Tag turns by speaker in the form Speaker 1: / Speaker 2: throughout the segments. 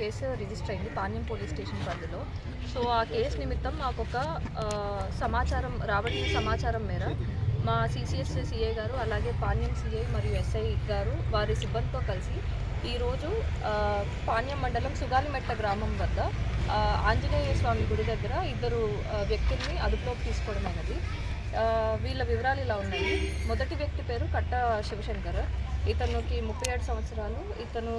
Speaker 1: Case register అయింది Panyam police station పరిధిలో. So ఆ కేసు నిమిత్తం మాకు ఒక రాబడిన సమాచారం మేర మా సిసిఎస్ సిఐ గారు, అలాగే పాణ్యం సిఐ మరియు ఎస్ఐ గారు వారి సిబ్బందితో కలిసి ఈరోజు పాణ్యం మండలం సుగాలిమెట్ట గ్రామం వద్ద ఆంజనేయ స్వామి గుడి దగ్గర ఇద్దరు వ్యక్తుల్ని అదుపులోకి తీసుకోవడం అనేది. వీళ్ళ వివరాలు ఇలా ఉన్నాయి. మొదటి వ్యక్తి పేరు కట్ట శివశంకర్, ఇతనికి 37 సంవత్సరాలు. ఇతను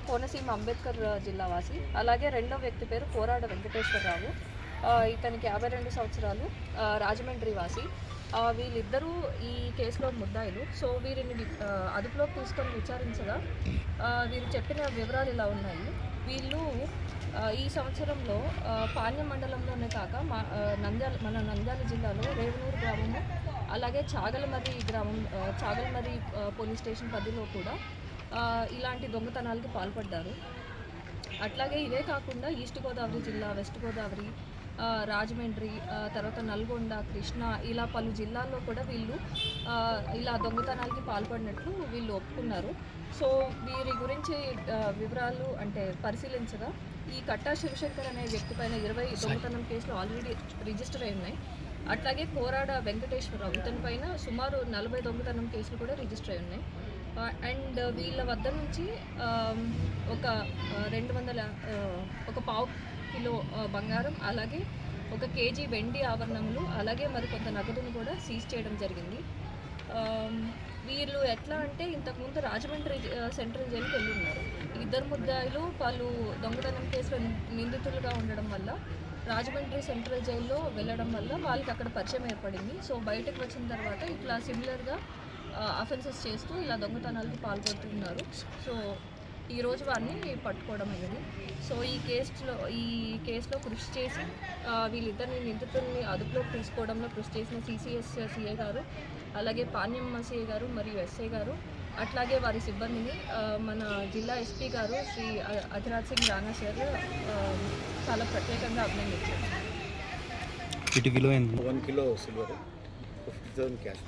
Speaker 1: కోనసీమ అంబేద్కర్ జిల్లా వాసి. అలాగే రెండో వ్యక్తి పేరు కోరాడ వెంకటేశ్వరరావు, ఇతనికి 52 సంవత్సరాలు, రాజమండ్రి వాసి. వీళ్ళిద్దరూ ఈ కేసులో ముద్దాయిలు. సో వీరిని అదుపులోకి తీసుకొని విచారించగా వీరు చెప్పిన వివరాలు ఇలా ఉన్నాయి. వీళ్ళు ఈ సంవత్సరంలో పాణ్యం మండలంలోనే కాక మన నంద్యాల జిల్లాలో రేవనూరు గ్రామము, అలాగే చాగలమర్రి పోలీస్ స్టేషన్ పరిధిలో కూడా ఇలాంటి దొంగతనాలకి పాల్పడ్డారు. అట్లాగే ఇవే కాకుండా ఈస్ట్ గోదావరి జిల్లా, వెస్ట్ గోదావరి, రాజమండ్రి, తర్వాత నల్గొండ, కృష్ణా, ఇలా పలు జిల్లాల్లో కూడా వీళ్ళు ఇలా దొంగతనాలకి పాల్పడినట్లు వీళ్ళు ఒప్పుకున్నారు. సో వీరి గురించి వివరాలు పరిశీలించగా ఈ కట్టా శివశంకర్ అనే వ్యక్తి పైన 20 దొంగతనం కేసులు ఆల్రెడీ రిజిస్టర్ అయి ఉన్నాయి. అట్లాగే కోరాడ వెంకటేశ్వరరావు, ఇతని పైన సుమారు 40 దొంగతనం కేసులు కూడా రిజిస్టర్ అయి ఉన్నాయి. అండ్ వీళ్ళ వద్ద నుంచి ఒక పావు కిలో బంగారం, అలాగే 1 కేజీ వెండి ఆభరణములు, అలాగే మరి కొంత నగదును కూడా సీజ్ చేయడం జరిగింది. వీళ్ళు ఎట్లా అంటే ఇంతకుముందు రాజమండ్రి సెంట్రల్ జైలుకి వెళ్ళి ఉన్నారు. ఇద్దరు ముద్దాయిలు పలు దొంగతనం కేసులో నిందితులుగా ఉండడం వల్ల రాజమండ్రి సెంట్రల్ జైల్లో వెళ్ళడం వల్ల వాళ్ళకి అక్కడ పరిచయం ఏర్పడింది. సో బయటకు వచ్చిన తర్వాత ఇట్లా సిమిలర్గా అఫెన్సెస్ చేస్తూ ఇలా దొంగతనాలకి పాల్పడుతున్నారు. సో ఈరోజు వారిని పట్టుకోవడం అయ్యింది. సో ఈ కేసులో కృషి చేసి వీళ్ళిద్దరిని నిందితుల్ని అదుపులోకి తీసుకోవడంలో కృషి చేసిన సిసిఎస్ సిఐ గారు, అలాగే పాణ్యం సిఐ గారు మరియు ఎస్ఐ గారు, అట్లాగే వారి సిబ్బందిని మన జిల్లా ఎస్పీ గారు శ్రీ అధిరాజ్ సింగ్ రాణా సార్ చాలా ప్రత్యేకంగా అభినందించారు.
Speaker 2: 1 కిలో సిల్వర్, 50,000 క్యాష్.